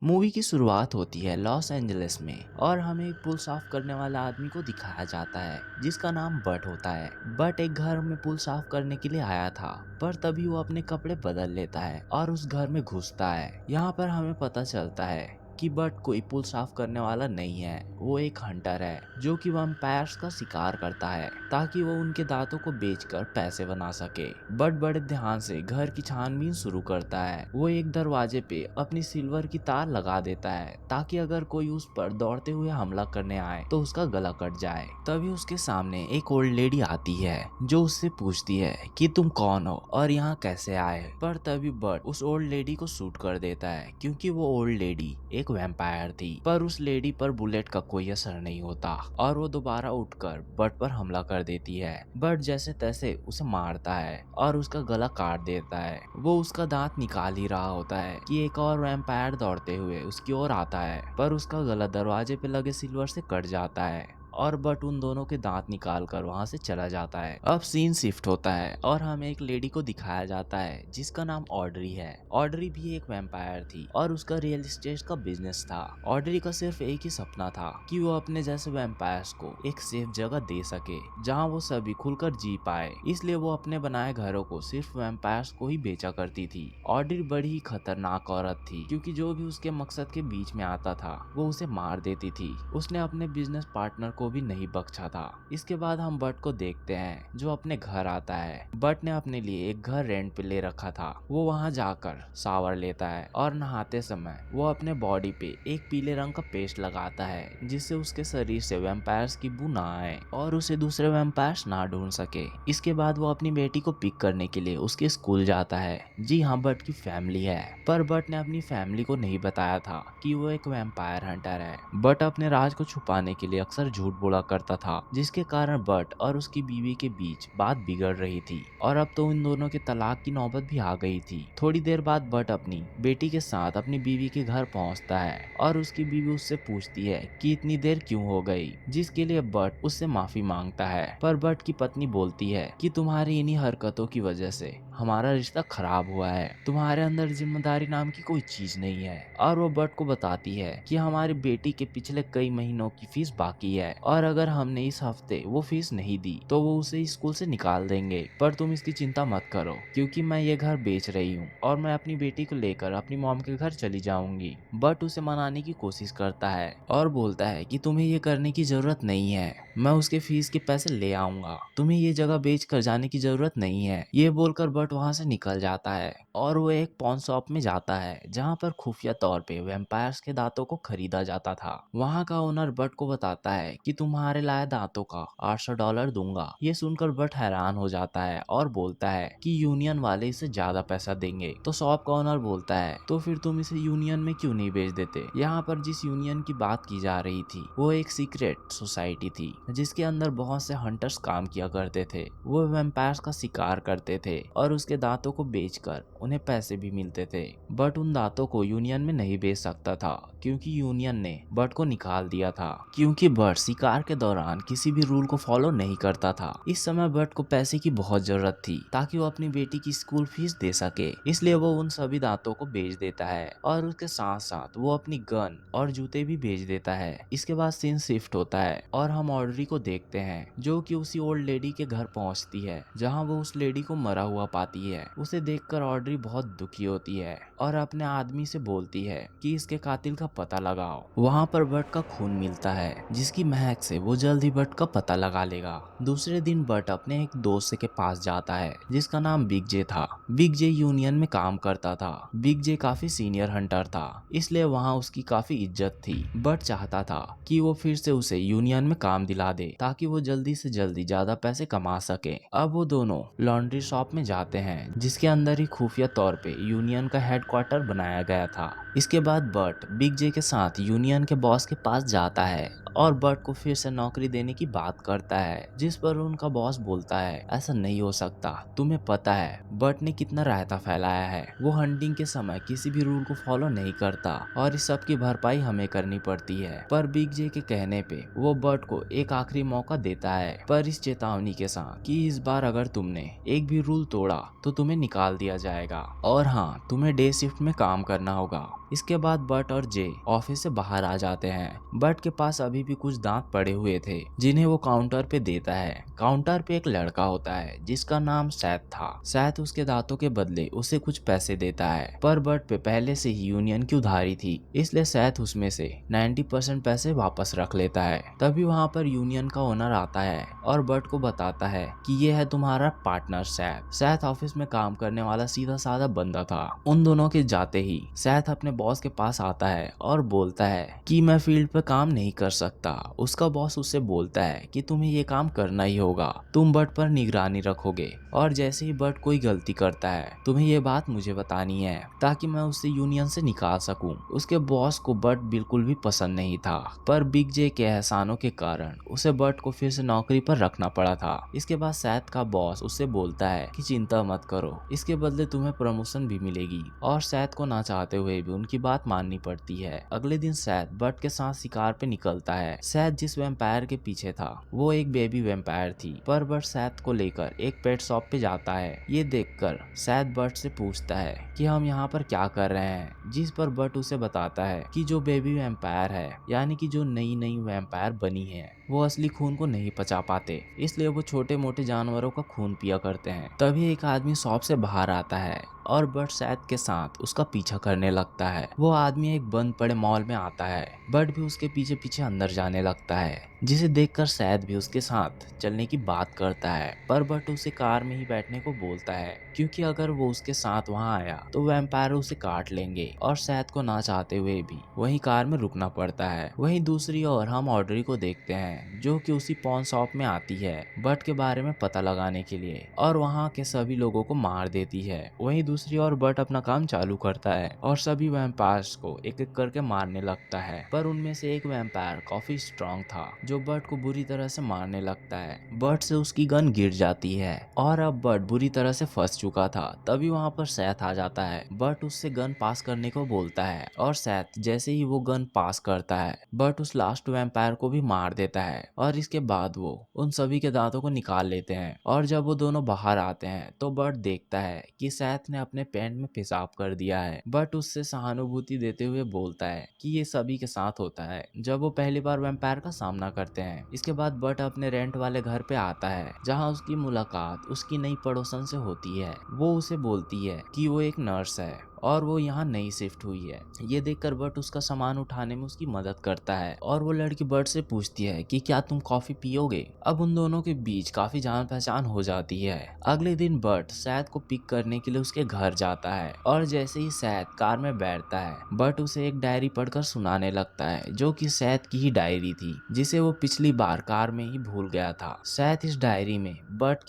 Movie की शुरुआत होती है लॉस एंजलिस में और हमें एक पुल साफ करने वाला आदमी को दिखाया जाता है जिसका नाम बट होता है। बट एक घर में पुल साफ करने के लिए आया था, पर तभी वो अपने कपड़े बदल लेता है और उस घर में घुसता है। यहाँ पर हमें पता चलता है कि बट कोई पुल साफ करने वाला नहीं है, वो एक हंटर है जो कि वैम्पायर्स का शिकार करता है ताकि वो उनके दांतों को बेचकर पैसे बना सके। बट बड़े ध्यान से घर की छानबीन शुरू करता है। वो एक दरवाजे पे अपनी सिल्वर की तार लगा देता है ताकि अगर कोई उस पर दौड़ते हुए हमला करने आए तो उसका गला कट जाए। तभी उसके सामने एक ओल्ड लेडी आती है जो उससे पूछती है कि तुम कौन हो और यहाँ कैसे आए। पर तभी बट उस ओल्ड लेडी को शूट कर देता है क्योंकि वो ओल्ड लेडी एक वैम्पायर थी। पर उस लेडी पर बुलेट का कोई असर नहीं होता और वो दोबारा उठकर बट पर हमला कर देती है। बट जैसे तैसे उसे मारता है और उसका गला काट देता है। वो उसका दांत निकाल ही रहा होता है कि एक और वैम्पायर दौड़ते हुए उसकी ओर आता है, पर उसका गला दरवाजे पे लगे सिल्वर से कट जाता है और बट उन दोनों के दांत निकाल कर वहां से चला जाता है। अब सीन शिफ्ट होता है और हमें एक लेडी को दिखाया जाता है जिसका नाम ऑड्री है। ऑड्री भी एक वैम्पायर थी और उसका रियल एस्टेट का बिजनेस था। ऑड्री का सिर्फ एक ही सपना था कि वो अपने जैसे वैम्पायर्स को एक सेफ जगह दे सके जहां वो सभी खुलकर जी पाए, इसलिए वो अपने बनाए घरों को सिर्फ वैम्पायर्स को ही बेचा करती थी। ऑड्री बड़ी ही खतरनाक औरत थी क्योंकि जो भी उसके मकसद के बीच में आता था वो उसे मार देती थी। उसने अपने बिजनेस पार्टनर को भी नहीं बख्शा था। इसके बाद हम बट को देखते हैं जो अपने घर आता है। बट ने अपने लिए एक घर रेंट पे ले रखा था। वो वहां जाकर शावर लेता है और नहाते समय वो अपने बॉडी पे एक पीले रंग का पेस्ट लगाता है जिससे उसके शरीर से वैम्पायर्स की बू ना आए और उसे दूसरे वैम्पायर्स ना ढूंढ सके। इसके बाद वो अपनी बेटी को पिक करने के लिए उसके स्कूल जाता है। जी हाँ, बट की फैमिली है, पर बट ने अपनी फैमिली को नहीं बताया था कि वो एक वैम्पायर हंटर है। बट अपने राज को छुपाने के लिए अक्सर झूठ बोला करता था, जिसके कारण बट और उसकी बीवी के बीच बात बिगड़ रही थी और अब तो इन दोनों के तलाक की नौबत भी आ गई थी। थोड़ी देर बाद बट अपनी बेटी के साथ अपनी बीवी के घर पहुंचता है और उसकी बीवी उससे पूछती है कि इतनी देर क्यों हो गई, जिसके लिए बट उससे माफी मांगता है। पर बट की पत्नी बोलती है कि तुम्हारी इन्हीं हरकतों की वजह से हमारा रिश्ता खराब हुआ है, तुम्हारे अंदर जिम्मेदारी नाम की कोई चीज नहीं है। और वो बट को बताती है कि हमारी बेटी के पिछले कई महीनों की फीस बाकी है और अगर हमने इस हफ्ते वो फीस नहीं दी तो वो उसे स्कूल से निकाल देंगे। पर तुम इसकी चिंता मत करो क्योंकि मैं ये घर बेच रही हूँ और मैं अपनी बेटी को लेकर अपनी मॉम के घर चली जाऊंगी। बट उसे मनाने की कोशिश करता है और बोलता है कि तुम्हें ये करने की जरूरत नहीं है, मैं उसके फीस के पैसे ले आऊंगा, तुम्हें ये जगह बेच कर जाने की जरूरत नहीं है। ये बोलकर बट वहां से निकल जाता है और वो एक पॉन शॉप में जाता है जहां पर खुफिया तौर पे वैम्पायर्स के दांतों को खरीदा जाता था। वहां का ओनर बट को बताता है कि तुम्हारे लाए दांतों का $800 दूंगा। ये सुनकर बट हैरान हो जाता है और बोलता है कि यूनियन वाले इसे ज्यादा पैसा देंगे। तो शॉप का ओनर बोलता है तो फिर तुम इसे यूनियन में क्यों नहीं बेच देते। यहाँ पर जिस यूनियन की बात की जा रही थी वो एक सीक्रेट सोसाइटी थी जिसके अंदर बहुत से हंटर्स काम किया करते थे। वो वैम्पायर्स का शिकार करते थे और उसके दांतों को बेचकर उन्हें पैसे भी मिलते थे। बट उन दांतों को यूनियन में नहीं बेच सकता था क्योंकि यूनियन ने बट को निकाल दिया था, क्योंकि बट शिकार के दौरान किसी भी रूल को फॉलो नहीं करता था। इस समय बट को पैसे की बहुत जरूरत थी ताकि वो अपनी बेटी की स्कूल फीस दे सके, इसलिए वो उन सभी दांतों को बेच देता है और उसके साथ साथ वो अपनी गन और जूते भी बेच देता है। इसके बाद सीन शिफ्ट होता है और हम ऑड्री को देखते हैं जो कि उसी ओल्ड लेडी के घर पहुंचती है जहां वो उस लेडी को मरा हुआ पाती है। उसे देखकर ऑड्री बहुत दुखी होती है और अपने आदमी से बोलती है कि इसके कातिल का पता लगाओ। वहां पर बट का खून मिलता है जिसकी महक से वो जल्द ही बट का पता लगा लेगा। दूसरे दिन बट अपने एक दोस्त के पास जाता है जिसका नाम बिग जे था। बिग जे यूनियन में काम करता था। बिग जे काफी सीनियर हंटर था, इसलिए वहां उसकी काफी इज्जत थी। बट चाहता था कि वो फिर से उसे यूनियन में काम दिला दे ताकि वो जल्दी से जल्दी ज्यादा पैसे कमा सके। अब वो दोनों लॉन्ड्री शॉप में जाते हैं जिसके अंदर ही खुफिया तौर पे यूनियन का हेडक्वार्टर बनाया गया था। इसके बाद बट बिग जे के साथ यूनियन के बॉस के पास जाता है और बट को फिर से नौकरी देने की बात करता है, जिस पर उनका बॉस बोलता है ऐसा नहीं हो सकता, तुम्हें पता है बट ने कितना रायता फैलाया है। वो हंटिंग के समय किसी भी रूल को फॉलो नहीं करता और इस सब की भरपाई हमें करनी पड़ती है। पर बिग जे के कहने पे वो बट को एक आखिरी मौका देता है, पर इस चेतावनी के साथ कि इस बार अगर तुमने एक भी रूल तोड़ा तो तुम्हें निकाल दिया जाएगा और हाँ, तुम्हें डे शिफ्ट में काम करना होगा। इसके बाद बट और जे ऑफिस से बाहर आ जाते हैं। बट के पास अभी भी कुछ दांत पड़े हुए थे जिन्हें वो काउंटर पे देता है। काउंटर पे एक लड़का होता है जिसका नाम सैथ था। सैथ उसके दांतों के बदले उसे कुछ पैसे देता है, पर बट पे पहले से ही यूनियन की उधारी थी, इसलिए सैथ उसमें से 90% पैसे वापस रख लेता है। तभी वहाँ पर यूनियन का ओनर आता है और बट को बताता है कि ये है तुम्हारा पार्टनर सैथ। सैथ ऑफिस में काम करने वाला सीधा साधा बंदा था। उन दोनों के जाते ही सैथ अपने बॉस के पास आता है और बोलता है कि मैं फील्ड पे काम नहीं कर सकता। उसका बॉस उससे बोलता है कि तुम्हें ये काम करना ही होगा, तुम बट पर निगरानी रखोगे और जैसे ही बट कोई गलती करता है तुम्हें ये बात मुझे बतानी है ताकि मैं उसे यूनियन से निकाल सकूं। उसके बॉस को बट बिल्कुल भी पसंद नहीं था, पर बिग जे के एहसानों के कारण उसे बट को फिर से नौकरी पर रखना पड़ा था। इसके बाद सैथ का बॉस उससे बोलता है कि चिंता मत करो, इसके बदले तुम्हें प्रमोशन भी मिलेगी, और सैथ को ना चाहते हुए भी उनकी बात माननी पड़ती है। अगले दिन सैथ बट के साथ शिकार पे निकलता है। सैथ जिस वैम्पायर के पीछे था वो एक बेबी वैम्पायर थी, पर बट सैथ को लेकर एक पेट शॉप पे जाता है। ये देखकर सैथ बट से पूछता है कि हम यहाँ पर क्या कर रहे हैं, जिस पर बट उसे बताता है कि जो बेबी वैम्पायर है, यानी कि जो नई नई वैम्पायर बनी है, वो असली खून को नहीं पचा पाते, इसलिए वो छोटे मोटे जानवरों का खून पिया करते हैं। तभी एक आदमी शॉप से बाहर आता है और बट सैथ के साथ उसका पीछा करने लगता है। वो आदमी एक बंद पड़े मॉल में आता है, बट भी उसके पीछे पीछे अंदर जाने लगता है, जिसे देखकर सैथ भी उसके साथ चलने की बात करता है। पर बट उसे कार में ही बैठने को बोलता है, क्योंकि अगर वो उसके साथ वहां आया तो वैम्पायर उसे काट लेंगे, और सैथ को ना चाहते हुए भी वही कार में रुकना पड़ता है। वहीं दूसरी ओर हम ऑड्री को देखते हैं, जो कि उसी पॉन शॉप में आती है बट के बारे में पता लगाने के लिए, और वहां के सभी लोगों को मार देती है। वहीं दूसरी ओर बट अपना काम चालू करता है और सभी वैम्पायर्स को एक एक करके मारने लगता है, पर उनमें से एक वैम्पायर काफी स्ट्रांग था जो बट को बुरी तरह से मारने लगता है। बट से उसकी गन गिर जाती है और अब बट बुरी तरह से फंस चुका था। तभी वहां पर सैथ आ जाता है। बट उससे गन पास करने को बोलता है और सैथ जैसे ही वो गन पास करता है बट उस लास्ट वैम्पायर को भी मार देता है, और इसके बाद वो उन सभी के दांतों को निकाल लेते हैं। और जब वो दोनों बाहर आते हैं तो बट देखता है कि सैथ ने अपने पैंट में पेशाब कर दिया है। बट उससे सहानुभूति देते हुए बोलता है कि ये सभी के साथ होता है जब वो पहली बार वैम्पायर का सामना करते हैं। इसके बाद बट अपने रेंट वाले घर पे आता है, जहाँ उसकी मुलाकात उसकी नई पड़ोसन से होती है। वो उसे बोलती है कि वो एक नर्स है और वो यहाँ नई शिफ्ट हुई है। ये देखकर बट उसका सामान उठाने में उसकी मदद करता है, और वो लड़की बट से पूछती है कि क्या तुम कॉफी पियोगे। अब उन दोनों के बीच काफी जान पहचान हो जाती है। अगले दिन बट सैथ को पिक करने के लिए उसके घर जाता है, और जैसे ही सैथ कार में बैठता है बट उसे एक डायरी पढ़कर सुनाने लगता है, जो कि सैथ की ही डायरी थी, जिसे वो पिछली बार कार में ही भूल गया था। सैथ इस डायरी में बट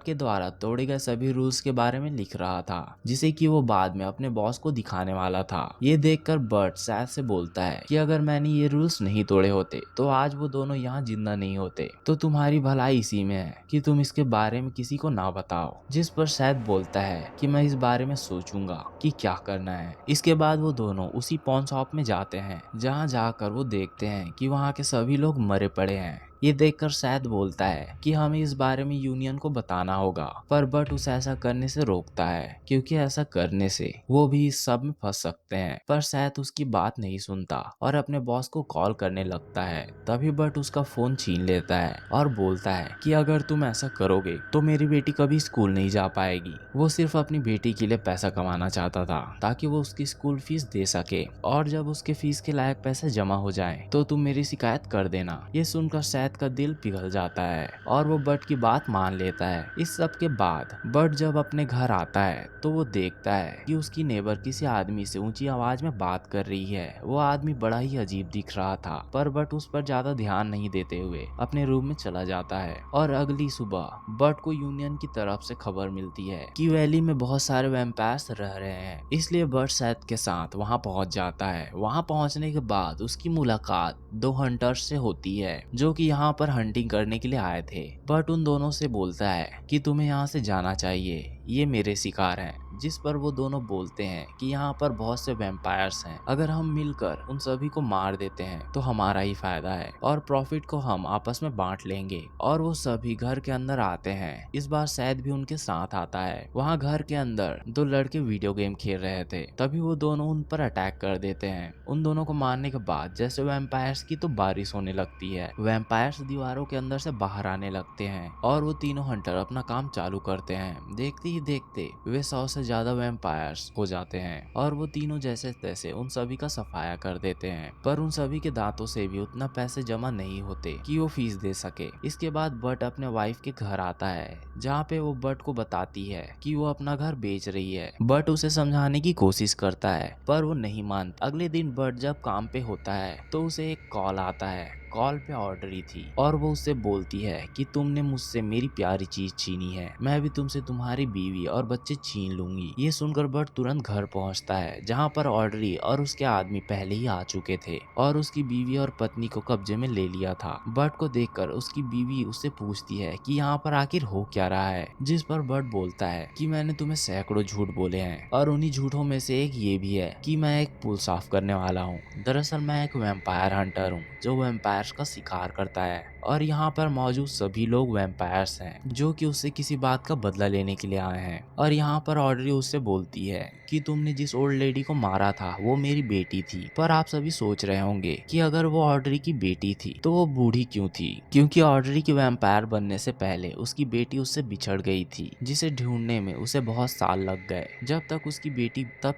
के द्वारा तोड़े गए सभी रूल्स के बारे में लिख रहा था, जिसे कि वो बाद में अपने बॉस को दिखाने वाला था। ये देखकर बट सैथ से बोलता है कि अगर मैंने ये रूल्स नहीं तोड़े होते तो आज वो दोनों यहाँ जिंदा नहीं होते, तो तुम्हारी भलाई इसी में है कि तुम इसके बारे में किसी को ना बताओ। जिस पर सैथ बोलता है कि मैं इस बारे में सोचूंगा कि क्या करना है। इसके बाद वो दोनों उसी पॉन शॉप में जाते हैं, जहाँ जाकर वो देखते हैं कि वहाँ के सभी लोग मरे पड़े हैं। ये देखकर सैथ बोलता है कि हमें इस बारे में यूनियन को बताना होगा, पर बट उसे ऐसा करने से रोकता है, क्योंकि ऐसा करने से वो भी इस सब में फंस सकते हैं। पर सैथ उसकी बात नहीं सुनता और अपने बॉस को कॉल करने लगता है। तभी बट उसका फोन छीन लेता है और बोलता है कि अगर तुम ऐसा करोगे तो मेरी बेटी कभी स्कूल नहीं जा पाएगी। वो सिर्फ अपनी बेटी के लिए पैसा कमाना चाहता था ताकि वो उसकी स्कूल फीस दे सके, और जब उसके फीस के लायक पैसे जमा हो जाए तो तुम मेरी शिकायत कर देना। ये सुनकर सैथ का दिल पिघल जाता है और वो बट की बात मान लेता है। इस सब के बाद बट जब अपने घर आता है तो वो देखता है कि उसकी नेबर किसी आदमी से ऊंची आवाज में बात कर रही है। वो आदमी बड़ा ही अजीब दिख रहा था, पर बट उस पर ज्यादा ध्यान नहीं देते हुए अपने रूम में चला जाता है। और अगली सुबह बट को यूनियन की तरफ से खबर मिलती है कि वैली में बहुत सारे वैम्पायर्स रह रहे हैं, इसलिए बट सैथ के साथ वहां पहुंच जाता है। वहां पहुंचने के बाद उसकी मुलाकात दो हंटर्स से होती है, जो कि यहाँ पर हंटिंग करने के लिए आए थे। बट उन दोनों से बोलता है कि तुम्हें यहाँ से जाना चाहिए, ये मेरे शिकार हैं। जिस पर वो दोनों बोलते हैं कि यहाँ पर बहुत से वैम्पायर्स हैं, अगर हम मिलकर उन सभी को मार देते हैं तो हमारा ही फायदा है और प्रॉफिट को हम आपस में बांट लेंगे। और वो सभी घर के अंदर आते हैं। इस बार सैद भी उनके साथ आता है। वहाँ घर के अंदर दो लड़के वीडियो गेम खेल रहे थे, तभी वो दोनों उन पर अटैक कर देते हैं। उन दोनों को मारने के बाद जैसे वैम्पायर्स की तो बारिश होने लगती है। वैम्पायर्स दीवारों के अंदर से बाहर आने लगते हैं और वो तीनों हंटर अपना काम चालू करते हैं। देखते ही देखते वे 100 से ज्यादा वैम्पायर्स हो जाते हैं और वो तीनों जैसे तैसे उन सभी का सफाया कर देते हैं। पर उन सभी के दांतों से भी उतना पैसे जमा नहीं होते कि वो फीस दे सके। इसके बाद बट अपने वाइफ के घर आता है, जहाँ पे वो बट को बताती है कि वो अपना घर बेच रही है। बट उसे समझाने की कोशिश करता है पर वो नहीं मानती। अगले दिन बट जब काम पे होता है तो उसे एक कॉल आता है। कॉल पे ऑड्री थी और वो उससे बोलती है कि तुमने मुझसे मेरी प्यारी चीज छीनी है, मैं भी तुमसे तुम्हारी बीवी और बच्चे छीन लूंगी। ये सुनकर बट तुरंत घर पहुंचता है, जहां पर ऑड्री और उसके आदमी पहले ही आ चुके थे और उसकी बीवी और पत्नी को कब्जे में ले लिया था। बट को देखकर उसकी बीवी उससे पूछती है कि यहाँ पर आखिर हो क्या रहा है, जिस पर बट बोलता है कि मैंने तुम्हें सैकड़ों झूठ बोले हैं और उन्हीं झूठों में से एक ये भी है कि मैं एक पुल साफ करने वाला हूँ। दरअसल मैं एक वैम्पायर हंटर हूँ जो वैम्पायर्स का शिकार करता है और यहाँ पर मौजूद सभी लोग वैम्पायर्स हैं जो कि उससे किसी बात का बदला लेने के लिए आए हैं। और यहाँ पर ऑड्री उससे बोलती है कि तुमने जिस ओल्ड लेडी को मारा था वो मेरी बेटी थी। पर आप सभी सोच रहे होंगे कि अगर वो ऑड्री की बेटी थी तो वो बूढ़ी क्यों थी, क्योंकि ऑड्री की वैम्पायर बनने से पहले उसकी बेटी उससे बिछड़ गई थी, जिसे ढूंढने में उसे बहुत साल लग गए। तब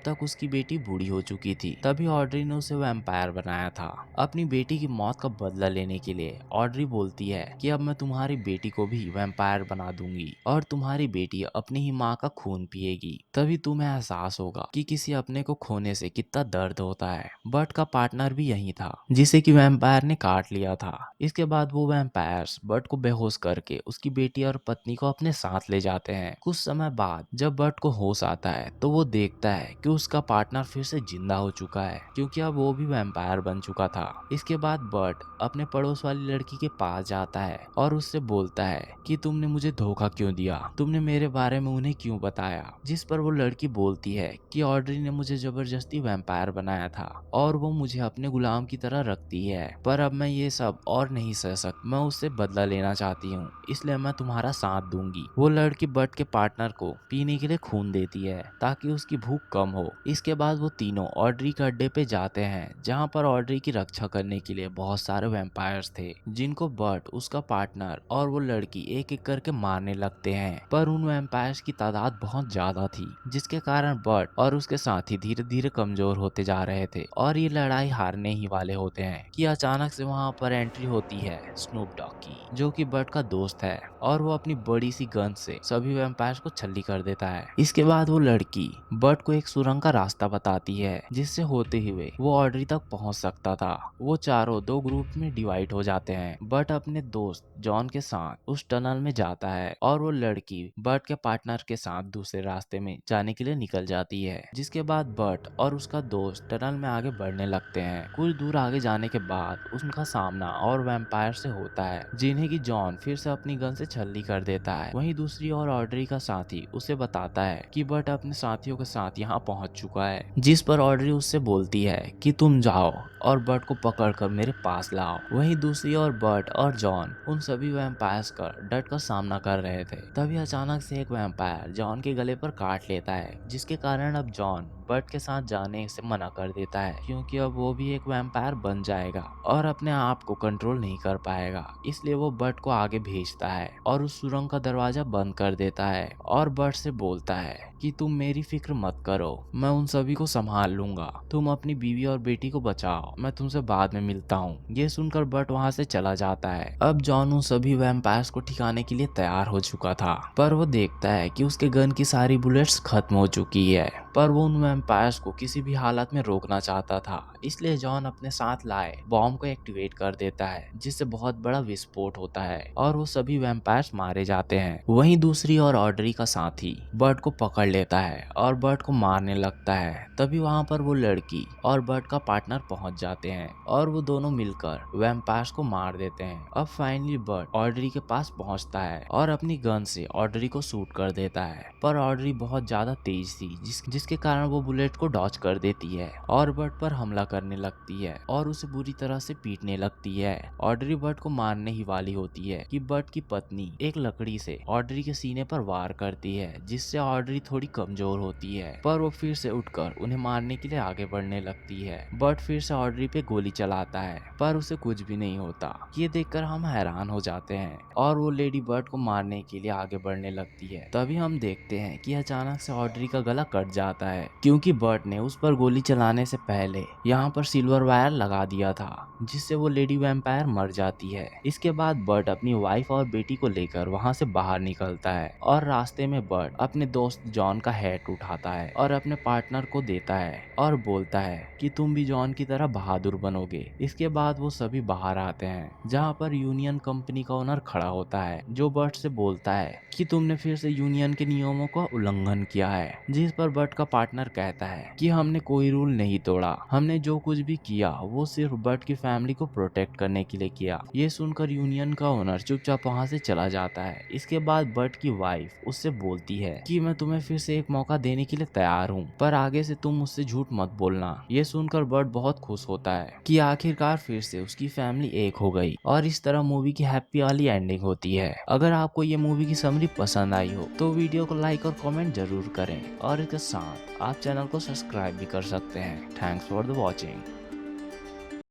तक उसकी बेटी बूढ़ी हो चुकी थी। तभी ऑड्री ने उसे वैम्पायर बनाया था अपनी बेटी की मौत का बदला लेने के लिए। ऑड्री बोलती है कि अब मैं तुम्हारी बेटी को भी वैम्पायर बना दूंगी और तुम्हारी बेटी अपनी ही माँ का खून पिएगी, तभी तुम्हें एहसास होगा कि किसी अपने को खोने से कितना दर्द होता है। बट का पार्टनर भी यही था जिसे कि वैम्पायर ने काट लिया था। इसके बाद वो वैम्पायर्स बट को बेहोश करके उसकी बेटी और पत्नी को अपने साथ ले जाते हैं। कुछ समय बाद जब बट को होश आता है तो वो देखता है कि उसका पार्टनर फिर से जिंदा हो चुका है, क्योंकि अब वो भी वैम्पायर बन चुका था। इसके बाद बट अपने पड़ोस वाली लड़की के पास जाता है और उससे बोलता है कि तुमने मुझे धोखा क्यों दिया, तुमने मेरे बारे में उन्हें क्यों बताया। जिस पर वो लड़की बोलती है कि ऑड्री ने मुझे जबरदस्ती वैम्पायर बनाया था और वो मुझे अपने गुलाम की तरह रखती है, पर अब मैं ये सब और नहीं सह सकती, मैं उससे बदला लेना चाहती हूँ, इसलिए मैं तुम्हारा साथ दूंगी। वो लड़की बट के पार्टनर को पीने के लिए खून देती है ताकि उसकी भूख कम हो। इसके बाद वो तीनों ऑड्री के अड्डे पे जाते हैं, जहाँ पर ऑड्री की रक्षा करने के लिए बहुत सारे वैम्पायर्स थे, जिनको बट, उसका पार्टनर और वो लड़की एक एक करके मारने लगते हैं। पर उन वैम्पायर्स की तादाद बहुत ज्यादा थी, जिसके कारण बट और उसके साथी धीरे धीरे कमजोर होते जा रहे थे और ये लड़ाई हारने ही वाले होते हैं कि अचानक से वहाँ पर एंट्री होती है स्नूप डॉग की, जो कि बट का दोस्त है और वो अपनी बड़ी सी गन से सभी वैम्पायर्स को छल्ली कर देता है। इसके बाद वो लड़की बट को एक सुरंग का रास्ता बताती है, जिससे होते हुए वो ऑड्री तक पहुंच सकता था। वो चारों दो ग्रुप में डिवाइड हो जाते हैं। बट अपने दोस्त जॉन के साथ उस टनल में जाता है और वो लड़की बट के पार्टनर के साथ दूसरे रास्ते में जाने के लिए निकल जाती है। जिसके बाद बट और उसका दोस्त टनल में आगे बढ़ने लगते हैं। कुछ दूर आगे जाने के बाद उनका सामना और वैम्पायर से होता है, जिन्हें की जॉन फिर से अपनी गन से छल्ली कर देता है। वहीं दूसरी ओर ऑड्री का साथी उसे बताता है कि बट अपने साथियों के साथ यहाँ पहुंच चुका है, जिस पर ऑड्री उससे बोलती है कि तुम जाओ और बट को पकड़कर मेरे पास लाओ। वहीं दूसरी ओर बट और जॉन उन सभी वैम्पायर्स का डट कर सामना कर रहे थे। तभी अचानक से एक वैम्पायर जॉन के गले पर काट लेता है, जिसके कारण अब जॉन बट के साथ जाने से मना कर देता है, क्योंकि अब वो भी एक वैम्पायर बन जाएगा और अपने आप को कंट्रोल नहीं कर पाएगा। इसलिए वो बट को आगे भेजता है और उस सुरंग का दरवाजा बंद कर देता है और बट से बोलता है कि तुम मेरी फिक्र मत करो, मैं उन सभी को संभाल लूंगा, तुम अपनी बीवी और बेटी को बचाओ, मैं तुमसे बाद में मिलता हूँ। ये सुनकर बट वहाँ से चला जाता है। अब जॉन उन सभी वैम्पायर्स को ठिकाने के लिए तैयार हो चुका था, पर वो देखता है कि उसके गन की सारी बुलेट्स खत्म हो चुकी है। पर वो उन वैम्पायर्स को किसी भी हालत में रोकना चाहता था, इसलिए जॉन अपने साथ लाए बॉम्ब को एक्टिवेट कर देता है, जिससे बहुत बड़ा विस्फोट होता है और वो सभी वैम्पायर्स मारे जाते हैं। वहीं दूसरी ओर ऑड्री का साथी बट को पकड़ लेता है और बर्ट को मारने लगता है। तभी वहाँ पर वो लड़की और बर्ट का पार्टनर पहुँच जाते हैं और वो दोनों मिलकर वैम्पायर्स को मार देते हैं। अब फाइनली बर्ट ऑड्री के पास पहुँचता है और अपनी गन से ऑड्री को शूट कर देता है, पर ऑड्री बहुत ज्यादा तेज थी जिसके कारण वो बुलेट को डॉच कर देती है और बर्ट पर हमला करने लगती है और उसे बुरी तरह से पीटने लगती है। ऑड्री बर्ट को मारने ही वाली होती है कि बर्ट की पत्नी एक लकड़ी से ऑड्री के सीने पर वार करती है, जिससे ऑड्री थोड़ी कमजोर होती है, पर वो फिर से उठकर उन्हें मारने के लिए आगे बढ़ने लगती है। बर्ट फिर से ऑड्री पे गोली चलाता है, पर उसे कुछ भी नहीं होता। ये देखकर हम हैरान हो जाते हैं और वो लेडी बर्ट को मारने के लिए आगे बढ़ने लगती है। तभी हम देखते हैं कि अचानक से ऑड्री का गला कट जाता है, क्योंकि बर्ट ने उस पर गोली चलाने से पहले यहाँ पर सिल्वर वायर लगा दिया था, जिससे वो लेडी वैम्पायर मर जाती है। इसके बाद बर्ट अपनी वाइफ और बेटी को लेकर वहाँ से बाहर निकलता है और रास्ते में बर्ट अपने दोस्त जॉन का हैट उठाता है और अपने पार्टनर को देता है और बोलता है कि तुम भी जॉन की तरह बहादुर बनोगे। इसके बाद वो सभी बाहर आते हैं, जहाँ पर यूनियन कंपनी का ओनर खड़ा होता है, जो बर्ट से बोलता है कि तुमने फिर से यूनियन के नियमों का उल्लंघन किया है। जिस पर बर्ट का पार्टनर कहता है कि हमने कोई रूल नहीं तोड़ा, हमने जो कुछ भी किया वो सिर्फ बर्ट की फैमिली को प्रोटेक्ट करने के लिए किया। ये सुनकर यूनियन का ओनर चुपचाप वहाँ से चला जाता है। इसके बाद बर्ट की वाइफ उससे बोलती है कि मैं तुम्हें फिर से एक मौका देने के लिए तैयार हूँ, पर आगे से तुम मुझसे झूठ मत बोलना। ये सुनकर बर्ट बहुत खुश होता है कि आखिरकार फिर से उसकी फैमिली एक हो गई और इस तरह मूवी की हैप्पी वाली एंडिंग होती है। अगर आपको ये मूवी की समरी पसंद आई हो तो वीडियो को लाइक और कमेंट जरूर करें और इसके साथ आप चैनल को सब्सक्राइब भी कर सकते हैं। Thanks for the watching.